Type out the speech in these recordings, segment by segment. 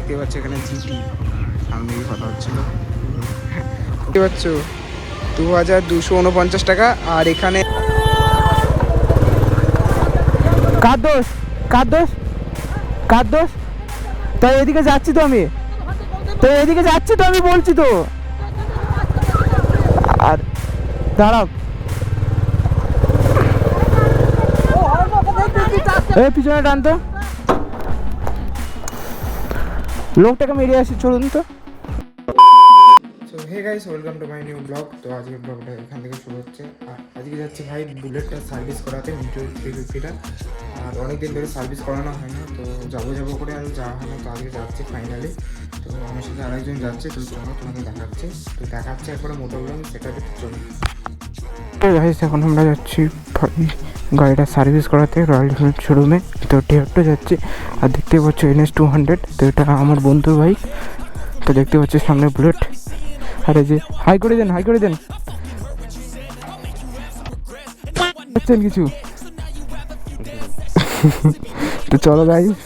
দেখতে পাচ্ছ এখানে জিটি সামনে কথা হচ্ছিল, দেখতে পাচ্ছ 2249 টাকা। আর এখানে কার দোষ কার দোষ কার দোষ? তাই এদিকে যাচ্ছি তো আমি, বলছি তো। আর দাঁড়াও, এই পিছনে টান তো, লোকটাকে মেরিয়ে আসি, চলুন তো। So hey guys, welcome to my new blog. তো আজকের ব্লগটা এখান থেকে শুরু হচ্ছে। আর আজকে যাচ্ছি ভাই বুলেটটা সার্ভিস করাতে, মিটার 350টা। আর অনেকদিন ধরে সার্ভিস করানো হয় না, তো যাবো করে আর যাওয়া হয় না। তো আজকে যাচ্ছি ফাইনালি। তো আমার সাথে আরেকজন যাচ্ছে, তো চলো তোমাকে দেখাচ্ছে একবারে মোটরগুলো সেটা দেখতে চলো। গাইস এখন আমরা যাচ্ছি গাড়িটা সার্ভিস করাতে রয়্যাল এনফিল্ড শোরুমে। তো টিয়ারটা যাচ্ছি। আর দেখতে পাচ্ছ NS200, তো এটা আমার বন্ধুর বাইক। তো দেখতে পাচ্ছি সামনে বুলেট। আর এই যে হাই করে দেন কিছু। তো চলো গাইস,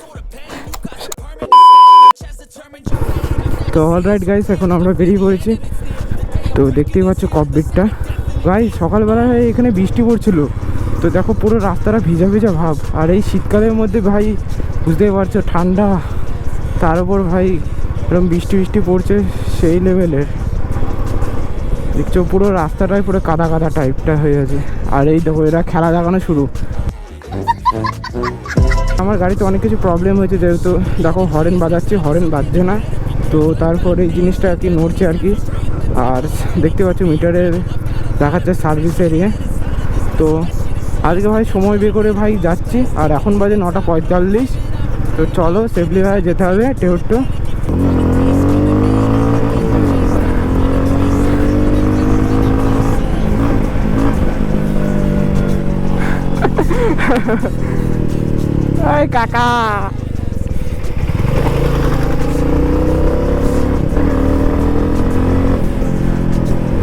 তো অলরাইট গাইস, এখন আমরা বেরিয়ে পড়েছি। তো দেখতেই পাচ্ছ ককপিটটা। ভাই সকালবেলায় এখানে বৃষ্টি পড়ছিল, তো দেখো পুরো রাস্তাটা ভিজা ভাব। আর এই শীতকালের মধ্যে ভাই বুঝতেই পারছো ঠান্ডা, তার উপর ভাই এরকম বৃষ্টি পড়ছে সেই লেভেলের। দেখছো পুরো রাস্তাটাই পুরো কাদা টাইপটা হয়ে আছে। আর এই দেখো এরা খেলা দেখানো শুরু। আমার গাড়িতে অনেক কিছু প্রবলেম হয়েছে, যেহেতু দেখো হর্ন বাজছে না। তো তারপর এই জিনিসটা আর কি নড়ছে আর কি। আর দেখতে পাচ্ছ মিটারের দেখাচ্ছে সার্ভিস এরিয়া। তো আজকে ভাই সময় বের করে ভাই যাচ্ছি। আর এখন বাজে 9:45। তো চলো সেফলি ভাই যেতে হবে টেউট্টো। এই কাকা,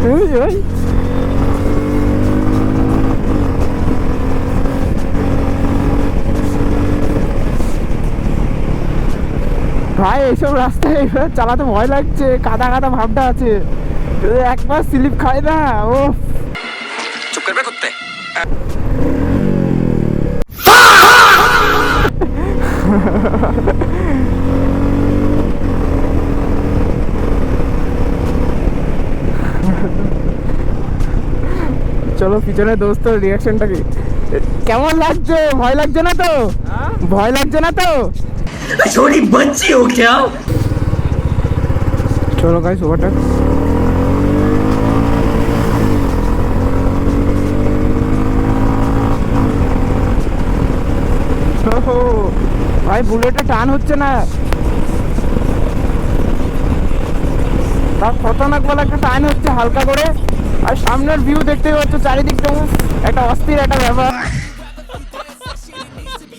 ওই ভাই এইসব রাস্তায় এইভাবে চালাতে ভয় লাগছে, কাদা ভাবটা আছে। একবার স্লিপ খায় না ও। চুপ করবে করতে। চলো পিছনে দোস্ত রিয়াকশনটা কি কেমন লাগছে? ভয় লাগছে না তো? ভয় লাগছে না তো? छोटी बच्ची हो क्या? চলো গাইস ওভারটা। ভাই বুলেটটা টান হচ্ছে না, তার খতরনাক বলে একটা টান হচ্ছে হালকা করে। আর সামনের ভিউ দেখতে পাচ্ছ, চারিদিকটা একটা অস্থির একটা ব্যাপার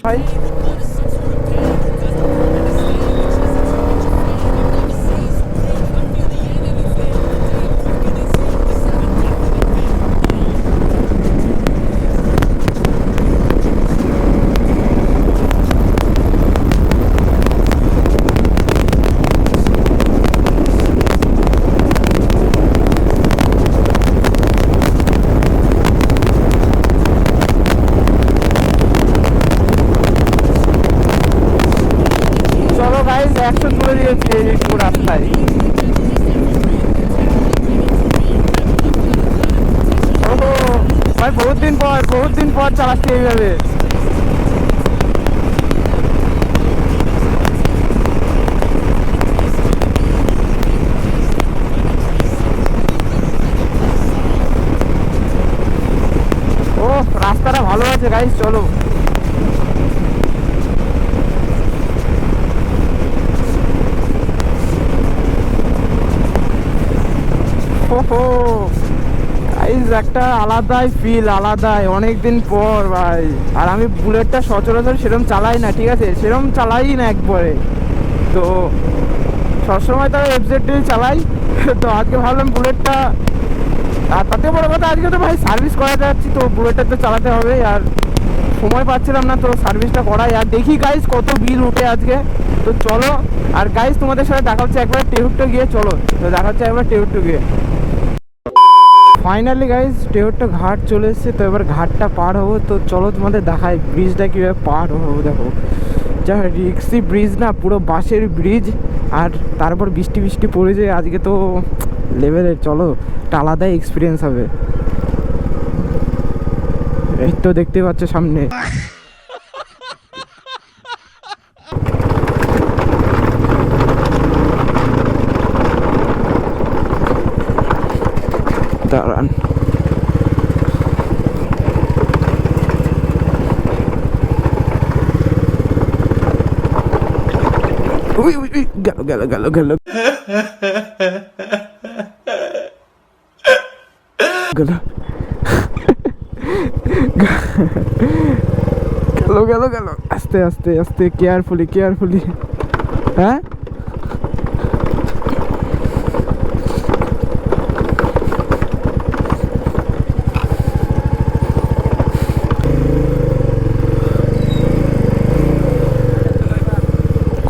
ভাই। অ্যাকশন করে দিয়েছি এই পুরো রাস্তায়। ওহো ভাই বহুত দিন পর চালাচ্ছি এইভাবে। ও রাস্তাটা ভালো আছে গাইস, চলো। একটা আলাদাই ফিল, অনেকদিন পর ভাই। আর আমি বুলেটটা সচরাচর সেরকম চালাই না, ঠিক আছে, সেরকম চালাই না একবারে। তো সবসময় তো FZ চালাই। তো আজকে ভাবলাম বুলেটটা, আর তাতে বড় কথা আজকে তো ভাই সার্ভিস করাতে যাচ্ছি, তো বুলেটটা তো চালাতে হবে। আর সময় পাচ্ছিলাম না, তো সার্ভিসটা করাই। আর দেখি গাইস কত বিল উঠে আজকে। তো চলো, আর গাইস তোমাদের সাথে দেখা হচ্ছে একবার টেহুট্টো গিয়ে। চলো, তো দেখা হচ্ছে একবার টেহুট্টো গিয়ে। ফাইনালি গাইস টেহুট্টো ঘাট চলে এসেছে। তো এবার ঘাটটা পার হবো। তো চলো তোমাদের দেখাই ব্রিজটা কীভাবে পার হবো। দেখো যা রিক্সি ব্রিজ না, পুরো বাঁশের ব্রিজ। আর তারপর বৃষ্টি বৃষ্টি পড়েছে আজকে, তো লেভেলের। চলো, একটা আলাদাই এক্সপিরিয়েন্স হবে। এই তো দেখতে পাচ্ছ সামনে। দাঁড়ান, উই উই উই, গেল গেল গেল গেল গেল গেল গেল গেল। আস্তে আস্তে আস্তে, কেয়ারফুলি কেয়ারফুলি। হ্যাঁ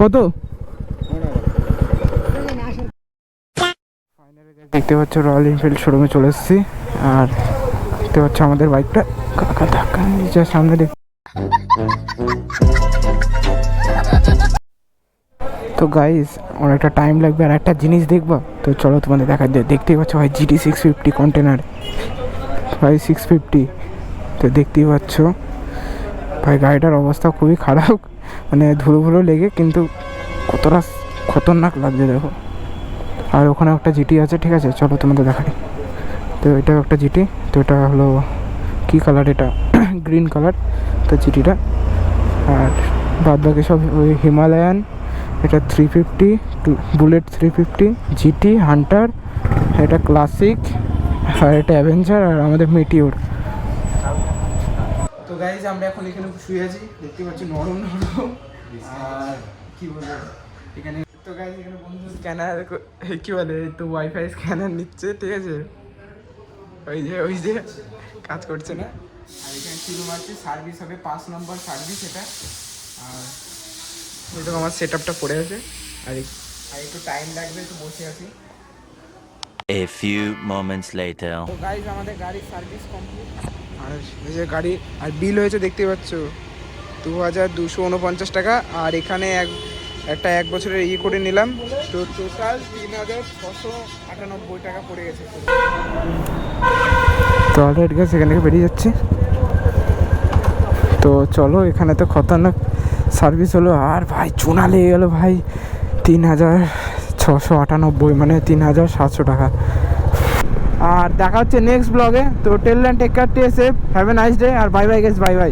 কত? দেখতে পাচ্ছ রয়্যাল এনফিল্ড শোরুমে চলে এসেছি। আর দেখতে পাচ্ছ আমাদের বাইকটা কাকা ধাক্কা নিচে সামনে দেখ। তো গাইস অনেকটা টাইম লাগবে, আর একটা জিনিস দেখবো। তো চলো তোমাদের দেখা যায়। দেখতেই পাচ্ছ ভাই GT 650 কন্টেনার ভাই 650। তো দেখতেই পাচ্ছ ভাই গাড়িটার অবস্থা খুবই খারাপ, মানে ধুলো ধুলো লেগে, কিন্তু কতটা খতরনাক লাগছে দেখো। আর ওখানে একটা জিটি আছে, ঠিক আছে চলো তোমাদের দেখাই। তো এটা একটা জিটি। তো এটা হলো কী কালার, এটা গ্রিন কালার তো জিটিটা। আর বাদ বাকি সব ওই হিমালয়ান। এটা 350 বুলেট 350 জিটি হান্টার। এটা ক্লাসিক, আর এটা অ্যাভেঞ্জার, আর আমাদের মিটিওর। তো গাইজ আমরা এখন এখানে শুয়ে আছি, দেখতে পাচ্ছি নরম নরম। আর কি বলবো এখানে। তো গাইজ এখানে বন্ধু স্ক্যানার কি বলে, তো ওয়াইফাই স্ক্যানার নিচ্ছে, ঠিক আছে। ওই যে কাজ করছে না। আর এখানে শুরু মারছে, সার্ভিস হবে 5 নম্বর সার্ভিস এটা। আর হয়তো আমার সেট আপটা পড়ে আছে। আর একটু টাইম লাগবে, একটু বসে আছি। A few moments later. তো গাইজ আমাদের গাড়ির সার্ভিস কমপ্লিট। আর এই যে গাড়ি, আর বিল হয়েছে দেখতে পাচ্ছ 2249 টাকা। আর এখানে একটা 1 বছরের করে নিলাম। তো টোটাল 3698 টাকা পড়ে গেছে। তো অলরেডি গাছ এখান থেকে বেরিয়ে যাচ্ছে। তো চলো, এখানে তো খতরনাক সার্ভিস হলো। আর ভাই চুনা লেগে গেলো ভাই 3698, মানে 3700 টাকা। আর দেখা হচ্ছে নেক্সট ব্লগে। তো tell and take care, take safe, have a nice day, আর bye bye guys, bye by.